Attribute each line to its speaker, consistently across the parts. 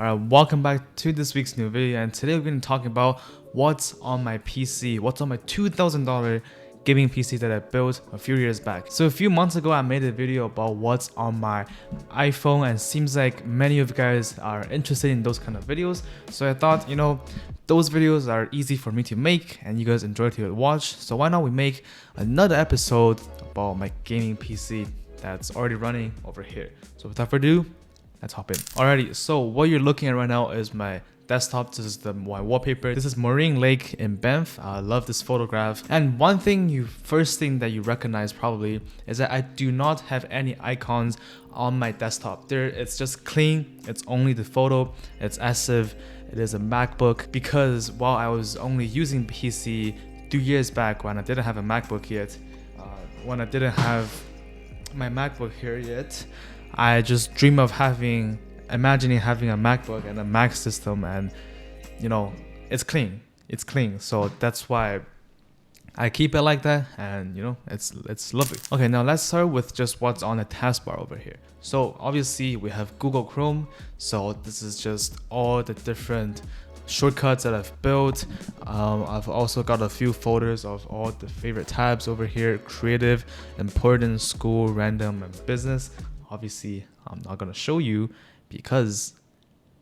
Speaker 1: Alright, welcome back to this week's new video, and today we're going to talk about what's on my PC, what's on my $2,000 gaming PC that I built a few years back. So a few months ago I made a video about what's on my iPhone, and it seems like many of you guys are interested in those kind of videos. So I thought, those videos are easy for me to make and you guys enjoy to watch, so why not we make another episode about my gaming PC that's already running over here. So without further ado, let's hop in. Alrighty, so what you're looking at right now is my desktop. This is my wallpaper. This is Marine Lake in Banff. I love this photograph. And first thing that you recognize probably is that I do not have any icons on my desktop. It's just clean. It's only the photo. It's as if it is a MacBook, because while I was only using PC 2 years back when I didn't have a MacBook yet, when I didn't have my MacBook here yet, I just dream of imagining having a MacBook and a Mac system, and it's clean. So that's why I keep it like that, and it's lovely. Okay, now let's start with just what's on the taskbar over here. So obviously we have Google Chrome. So this is just all the different shortcuts that I've built. I've also got a few folders of all the favorite tabs over here: creative, important, school, random, and business. Obviously I'm not gonna show you because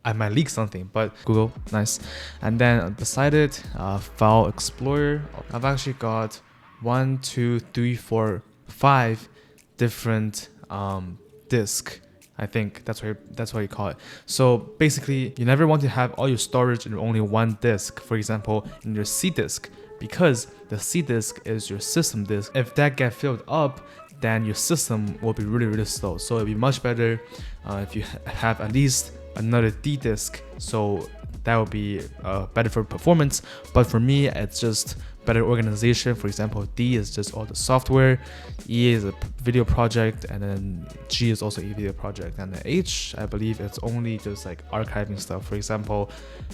Speaker 1: I might leak something, but Google, nice. And then beside it, File Explorer. I've actually got 1, 2, 3, 4, 5 different disk. I think that's what you call it. So basically, you never want to have all your storage in only one disk. For example, in your C disk, because the C disk is your system disk. If that gets filled up, then your system will be really slow. So it'd be much better if you have at least another D disk. So that would be better for performance. But for me, it's just better organization. For example, D is just all the software, E is a video project, and then G is also a video project, and the H, I believe it's only just like archiving stuff. For example,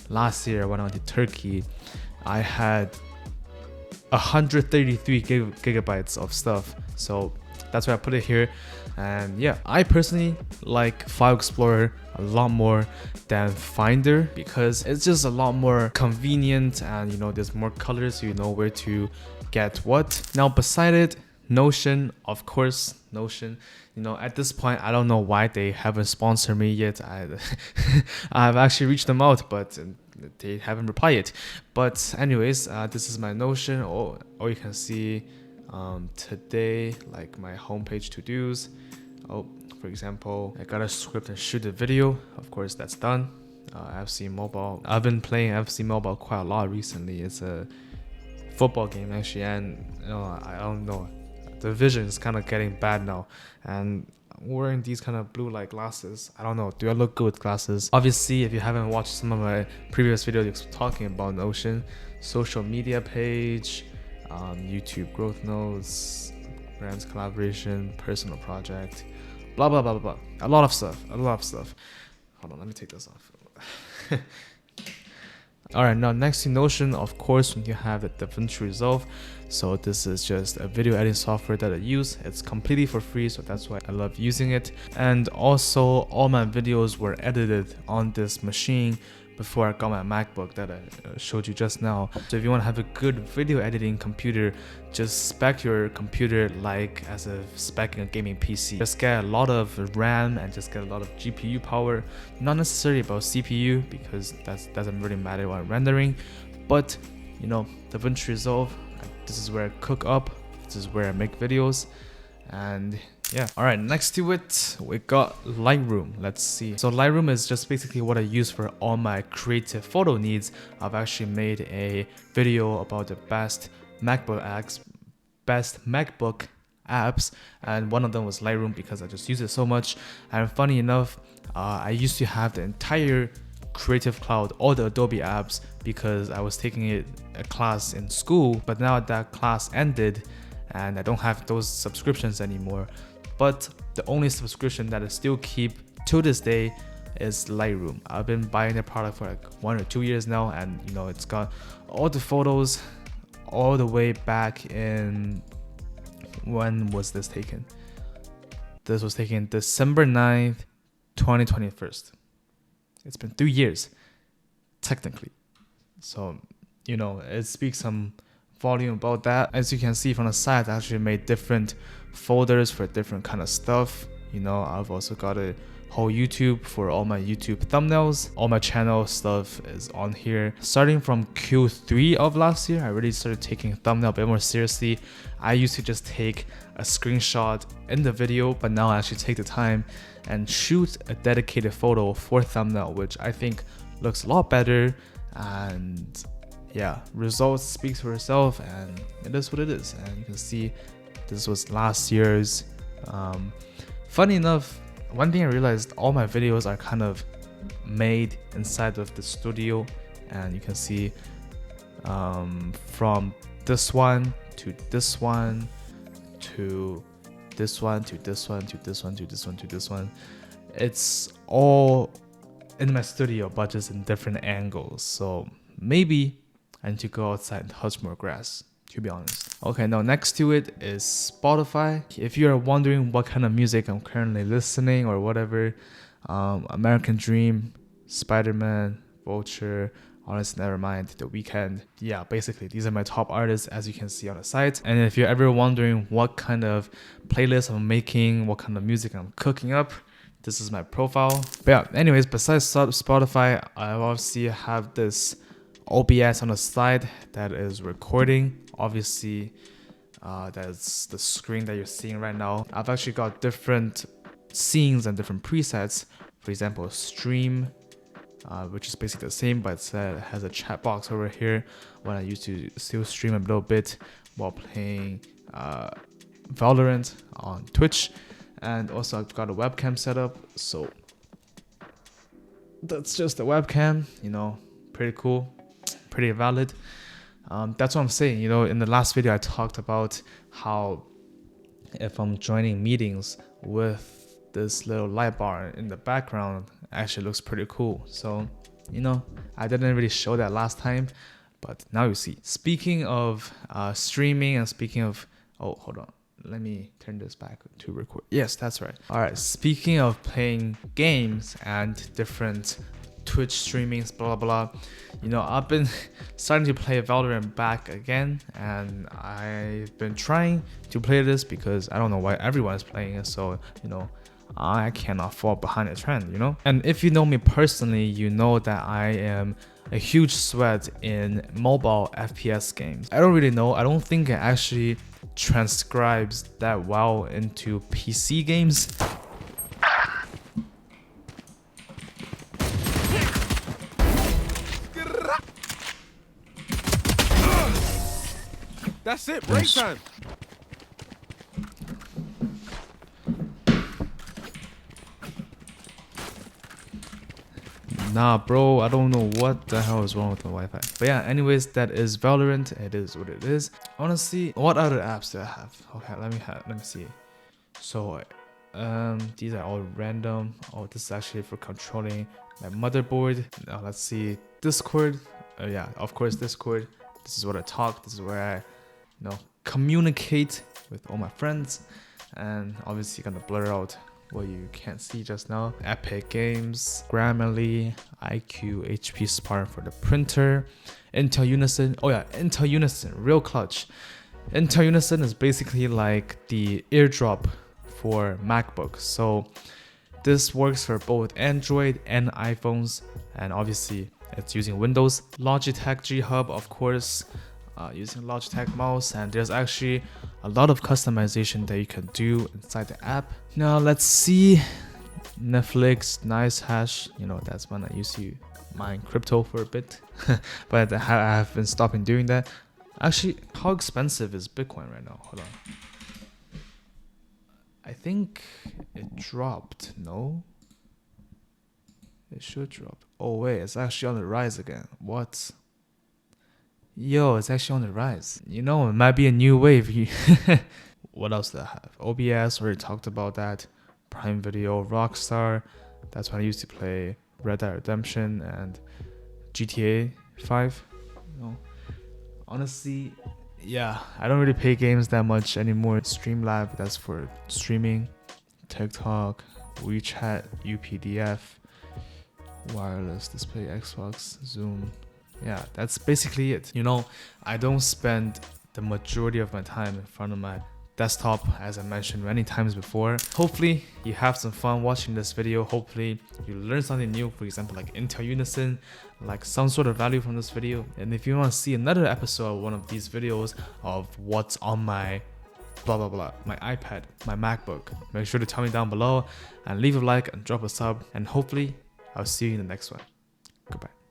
Speaker 1: last year when I went to Turkey, I had 133 gigabytes of stuff. So that's why I put it here. And yeah, I personally like File Explorer a lot more than Finder, because it's just a lot more convenient, and there's more colors, so you know where to get what. Now beside it, Notion, of course. Notion, at this point I don't know why they haven't sponsored me yet. I've actually reached them out, but they haven't replied yet. But anyways, this is my Notion. Or you can see today, like my homepage to-dos. For example, I got a script and shoot a video. Of course, that's done. FC Mobile. I've been playing FC Mobile quite a lot recently. It's a football game actually, and I don't know. The vision is kind of getting bad now, and wearing these kind of blue light glasses, I don't know, do I look good with glasses? Obviously, if you haven't watched some of my previous videos talking about Notion, social media page, YouTube growth notes, brands collaboration, personal project, blah blah blah blah blah. A lot of stuff. Hold on, let me take this off. Alright, now next to Notion, of course, you have the DaVinci Resolve. So this is just a video editing software that I use. It's completely for free, so that's why I love using it. And also, all my videos were edited on this machine before I got my MacBook that I showed you just now. So if you want to have a good video editing computer, just spec your computer like as if speccing a gaming PC. Just get a lot of RAM and just get a lot of GPU power. Not necessarily about CPU, because that doesn't really matter while rendering. But DaVinci Resolve, this is where I cook up, this is where I make videos, and yeah. Alright, next to it, we got Lightroom. Let's see. So Lightroom is just basically what I use for all my creative photo needs. I've actually made a video about the best MacBook apps, and one of them was Lightroom, because I just use it so much. And funny enough, I used to have the entire Creative Cloud, all the Adobe apps, because I was taking a class in school, but now that class ended and I don't have those subscriptions anymore. But the only subscription that I still keep to this day is Lightroom. I've been buying the product for like 1 or 2 years now, and it's got all the photos all the way back in, when was this taken? This was taken December 9th, 2021. It's been 3 years, technically. So, you know, it speaks some volume about that. As you can see from the side, I actually made different folders for different kind of stuff. You know, I've also got a whole YouTube for all my YouTube thumbnails. All my channel stuff is on here. Starting from Q3 of last year, I really started taking thumbnail a bit more seriously. I used to just take a screenshot in the video, but now I actually take the time and shoot a dedicated photo for thumbnail, which I think looks a lot better. And yeah, results speaks for itself, and it is what it is. And you can see this was last year's. Funny enough, one thing I realized, all my videos are kind of made inside of the studio, and you can see from this one to this one to this one to this one to this one to this one to this one. It's all in my studio, but just in different angles. So maybe I need to go outside and touch more grass, to be honest. Okay, now next to it is Spotify. If you're wondering what kind of music I'm currently listening or whatever, American Dream, Spider-Man, Vulture, Honest Nevermind, The Weeknd. Yeah, basically these are my top artists, as you can see on the site. And if you're ever wondering what kind of playlist I'm making, what kind of music I'm cooking up, this is my profile. But yeah, anyways, besides Spotify, I obviously have this OBS on the side that is recording. Obviously, that's the screen that you're seeing right now. I've actually got different scenes and different presets. For example, stream, which is basically the same, but it has a chat box over here. When I used to still stream a little bit while playing Valorant on Twitch. And also I've got a webcam set up, so that's just the webcam, you know, pretty cool, pretty valid. That's what I'm saying. You know, in the last video I talked about how if I'm joining meetings with this little light bar in the background, it actually looks pretty cool. So, you know, I didn't really show that last time, but now you see. Speaking of streaming and speaking of, oh, hold on. Let me turn this back to record. Yes, that's right. All right, speaking of playing games and different Twitch streamings, blah, blah, blah. You know, I've been starting to play Valorant back again, and I've been trying to play this because I don't know why everyone's playing it. So, you know, I cannot fall behind the trend, you know? And if you know me personally, you know that I am a huge sweat in mobile FPS games. I don't really know. I don't think it actually transcribes that well into PC games.
Speaker 2: That's it, break time.
Speaker 1: Nah, bro, I don't know what the hell is wrong with the Wi-Fi. But yeah, anyways, that is Valorant. It is what it is. Honestly, what other apps do I have? Okay, let me see. So, these are all random. Oh, this is actually for controlling my motherboard. Now let's see. Discord. Yeah, of course, Discord. This is what I talk. This is where I, you know, communicate with all my friends. And obviously, gonna blur out what you can't see just now. Epic Games, Grammarly, IQ, HP Spark for the printer, Intel Unison. Oh yeah, Intel Unison, real clutch. Intel Unison is basically like the airdrop for MacBooks. So this works for both Android and iPhones, and obviously it's using Windows. Logitech G Hub, of course, using Logitech mouse, and there's actually a lot of customization that you can do inside the app. Now let's see. Netflix, nice hash. You know, that's when I used to mine crypto for a bit, but I have been stopping doing that. Actually, how expensive is Bitcoin right now? Hold on. I think it dropped. No, it should drop. Oh wait, it's actually on the rise again. What? Yo, it's actually on the rise. You know, it might be a new wave. What else did I have? OBS, already talked about that. Prime Video, Rockstar. That's when I used to play Red Dead Redemption and GTA 5. You know, honestly, yeah, I don't really play games that much anymore. Streamlab, that's for streaming. TikTok, WeChat, UPDF. wireless display, Xbox, Zoom. Yeah, that's basically it. You know, I don't spend the majority of my time in front of my desktop, as I mentioned many times before. Hopefully you have some fun watching this video. Hopefully you learn something new, for example, like Intel Unison, like some sort of value from this video. And if you want to see another episode of one of these videos of what's on my blah blah blah, my iPad, my MacBook, make sure to tell me down below and leave a like and drop a sub, and hopefully I'll see you in the next one. Goodbye.